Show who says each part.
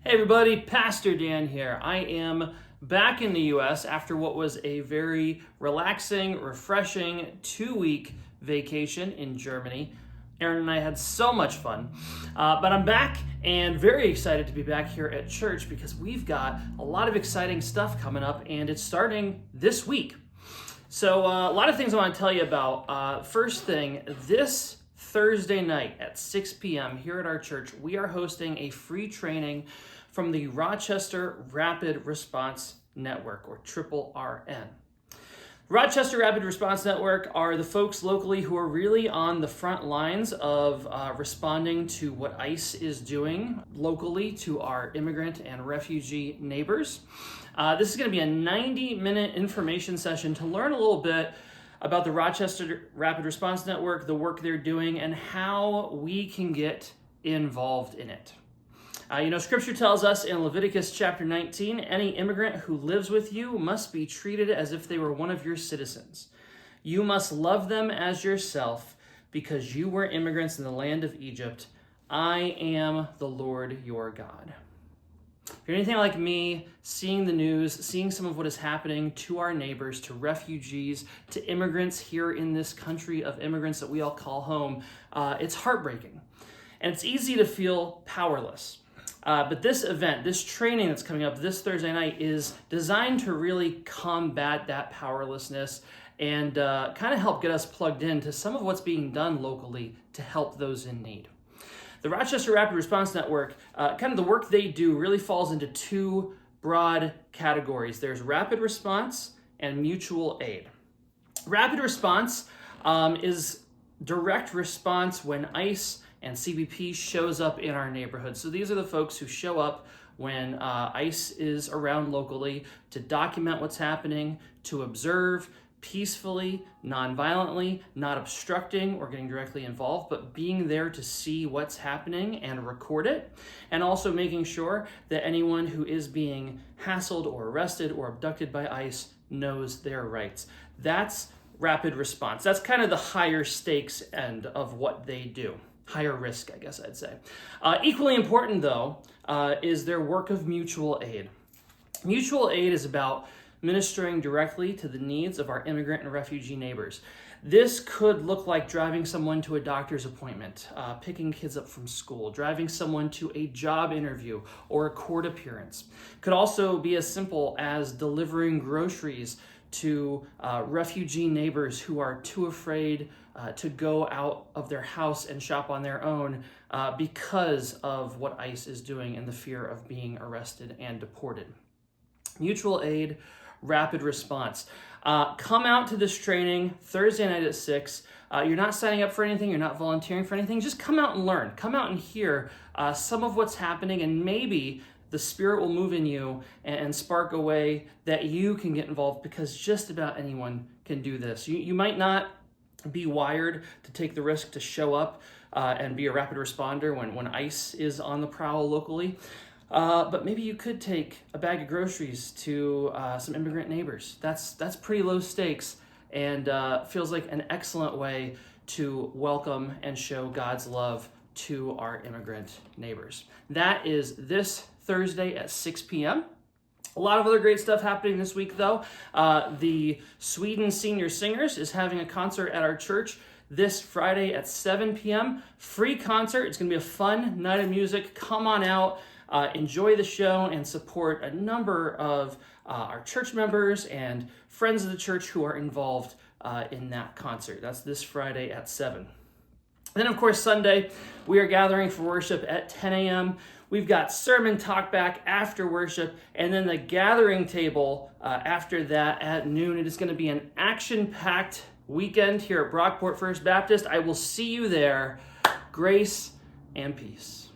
Speaker 1: Hey everybody, Pastor Dan here. I am back in the U.S. after what was a very relaxing, refreshing 2-week vacation in Germany. Aaron and I had so much fun, but I'm back and very excited to be back here at church because we've got a lot of exciting stuff coming up and it's starting this week. So a lot of things I want to tell you about. First thing, this Thursday night at 6 p.m. here at our church, we are hosting a free training from the Rochester Rapid Response Network, or RRRN. Rochester Rapid Response Network are the folks locally who are really on the front lines of responding to what ICE is doing locally to our immigrant and refugee neighbors. This is going to be a 90-minute information session to learn a little bit about the Rochester Rapid Response Network, the work they're doing, and how we can get involved in it. Scripture tells us in Leviticus chapter 19, any immigrant who lives with you must be treated as if they were one of your citizens. You must love them as yourself because you were immigrants in the land of Egypt. I am the Lord your God. If you're anything like me, seeing the news, seeing some of what is happening to our neighbors, to refugees, to immigrants here in this country of immigrants that we all call home, it's heartbreaking. And it's easy to feel powerless. But this event, this training that's coming up this Thursday night is designed to really combat that powerlessness and kind of help get us plugged into some of what's being done locally to help those in need. The Rochester Rapid Response Network, kind of the work they do really falls into two broad categories. There's rapid response and mutual aid. Rapid response is direct response when ICE and CBP shows up in our neighborhood. So these are the folks who show up when ICE is around locally to document what's happening, to observe peacefully, non-violently, not obstructing or getting directly involved, but being there to see what's happening and record it, and also making sure that anyone who is being hassled or arrested or abducted by ICE knows their rights. That's rapid response. That's kind of the higher stakes end of what they do. Higher risk, I guess I'd say. Equally important, though, is their work of mutual aid. Mutual aid is about ministering directly to the needs of our immigrant and refugee neighbors. This could look like driving someone to a doctor's appointment, picking kids up from school, driving someone to a job interview or a court appearance. Could also be as simple as delivering groceries to refugee neighbors who are too afraid to go out of their house and shop on their own because of what ICE is doing and the fear of being arrested and deported. Mutual aid, rapid response. Come out to this training Thursday night at 6. You're not signing up for anything. You're not volunteering for anything. Just come out and learn. Come out and hear some of what's happening, and maybe the Spirit will move in you and spark a way that you can get involved, because just about anyone can do this. You might not be wired to take the risk to show up and be a rapid responder when ICE is on the prowl locally, but maybe you could take a bag of groceries to some immigrant neighbors. That's pretty low stakes and feels like an excellent way to welcome and show God's love to our immigrant neighbors. That is this Thursday at 6 p.m. A lot of other great stuff happening this week, though. The Sweden Senior Singers is having a concert at our church this Friday at 7 p.m. Free concert. It's going to be a fun night of music. Come on out, enjoy the show, and support a number of our church members and friends of the church who are involved in that concert. That's this Friday at 7. Then, of course, Sunday, we are gathering for worship at 10 a.m. We've got sermon talkback after worship, and then the gathering table after that at noon. It is going to be an action-packed weekend here at Brockport First Baptist. I will see you there. Grace and peace.